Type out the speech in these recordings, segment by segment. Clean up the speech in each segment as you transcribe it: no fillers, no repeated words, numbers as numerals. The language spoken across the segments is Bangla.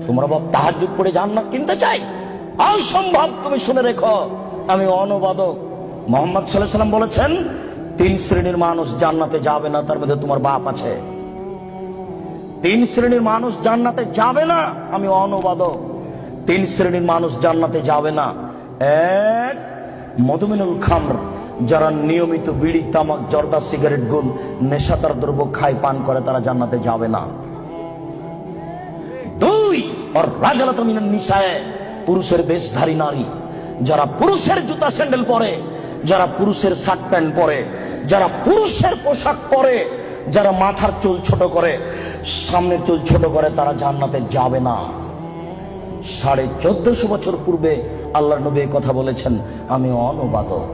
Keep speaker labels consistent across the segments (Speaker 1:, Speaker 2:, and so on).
Speaker 1: তোমরা বাপ তাহাজ্জুদ পড়ে জান্নাত কিনতে চাই? অসম্ভব। তুমি শুনে রেখো, আমি অনুবাদক। মুহাম্মদ সাল্লাল্লাহু আলাইহি ওয়াসাল্লাম বলেছেন, 3 শ্রেণীর মানুষ জান্নাতে যাবে না, তার মধ্যে তোমার বাপ আছে। 3 শ্রেণীর মানুষ জান্নাতে যাবে না, আমি অনুবাদক। 3 শ্রেণীর মানুষ জান্নাতে যাবে না। এক, মদমিনুল খামর, যারা নিয়মিত বিড়ি, তামাক, জর্দা, সিগারেট, গুল, নেশাদার দ্রব্য খায়, পান করে, তারা জান্নাতে যাবে না। 2, আর রাজালাতু মিনান নিসায়ে, পুরুষের বেশধারী নারী, যারা পুরুষের জুতা স্যান্ডেল পরে, যারা পুরুষের শার্ট প্যান্ট পরে, যারা পুরুষের পোশাক পরে, যারা মাথার চুল ছোট করে, সামনের চুল ছোট করে, তারা জান্নাতে যাবে না। 1450 বছর পূর্বে আল্লাহর নবী এই কথা বলেছেন, আমি অনুবাদক।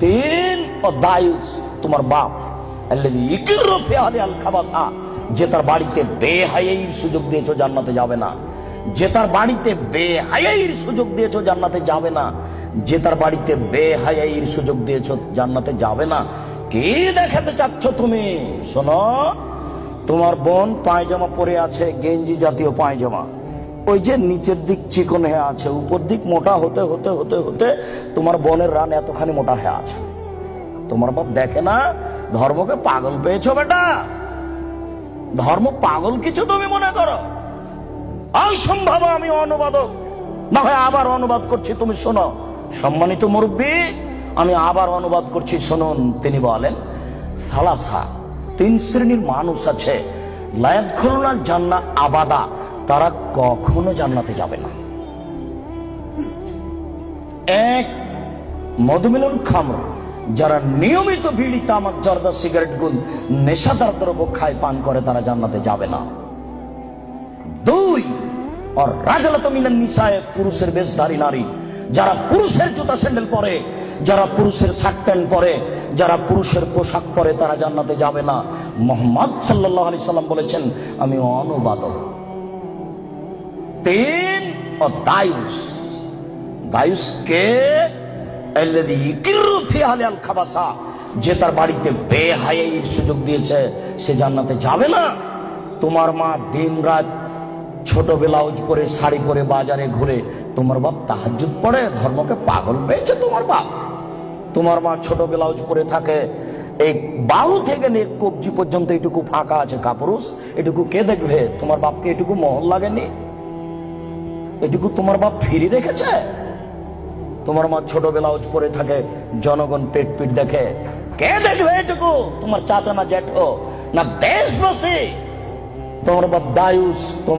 Speaker 1: 3, ও দায়ুস, তোমার বাপ, আল্লাযী ইকিরু ফি আহলি আল খাবাসা, যে তার বাড়িতে বেহায়াইর সুযোগ দিয়েছো, জান্নাতে যাবে না। যে তার বাড়িতে বেহায়াইর সুযোগ দিয়েছো, জান্নাতে যাবে না। যে তার বাড়িতে বেহায়াইর সুযোগ দিয়েছো, জান্নাতে যাবে না। কি দেখাতে চাচ্ছ তুমি? শোনো, তোমার বোন পায়জামা পরে আছে, গেঞ্জি জাতীয় পায়জামা, ওই যে নিচের দিক চিকন হয়ে আছে, উপর দিক মোটা হতে হতে হতে হতে তোমার বোনের রান এতখানি মোটা হয়ে আছে। তোমার বাপ দেখে না? ধর্মকে পাগল পেয়েছো বেটা? ধর্ম পাগল কিছু তুমি মনে করো? অসম্ভব। আমি অনুবাদক, না হয় আবার অনুবাদ করছি, তুমি শোনো। সম্মানিত মুরব্বী, আমি আবার অনুবাদ করছি, শুনুন। তিনি বলেন, সালাসা, 3 শ্রেণীর মানুষ আছে, লা ইয়াদখুলুনাল জান্নাহ আবাদা, তারা কখনো জান্নাতে যাবে না। 1, মদমিনুল খামর, যারা নিয়মিত বিড়ি, তামাক, জর্দা, সিগারেট, গুল, নেশাদার দ্রব্য খায়, পান করে, তারা জান্নাতে যাবে না। 2, আর রাজালাতু মিনান নিসায়ে, পুরুষের বেশধারী নারী, যারা পুরুষের জুতা স্যান্ডেল পরে, যারা পুরুষের শার্ট প্যান্ট পরে, যারা পুরুষের পোশাক পরে, তারা জান্নাতে যাবে না। মুহাম্মদ সাল্লাল্লাহু আলাইহি সাল্লাম বলেছেন, আমি অনুবাদক। 3, ও দায়ুস, দায়ুস কে? আল্লাযী ইকিরু ফি আহলি আল খাবাসা, যে তার বাড়িতে বেহায়াইর সুযোগ দিয়েছে, সে জান্নাতে যাবে না। তোমার মা দিনরাত ছোট ব্লাউজ পরে, শাড়ি পরে বাজারে ঘুরে, তোমার বাপ তাহাজ্জুদ পড়ে, ধর্মকে পাগল পেয়েছে তোমার বাপ। তোমার মা ছোট ব্লাউজ পরে থাকে, এই বাহু থেকে নিয়ে কবজি পর্যন্ত এটুকু ফাঁকা আছে কাপুরুষ, এটুকু কে দেখবে? তোমার বাপকে এটুকু মহল লাগেনি? এটুকু তোমার বাপ ফিরে রেখেছে? তোমার মা ছোট ব্লাউজ পরে থাকে, জনগণ পেট পিট দেখে, কে দেখবে এটুকু? তোমার চাচা না জ্যাঠো না দেশবাসী? তোমার বাপ দায়ুস।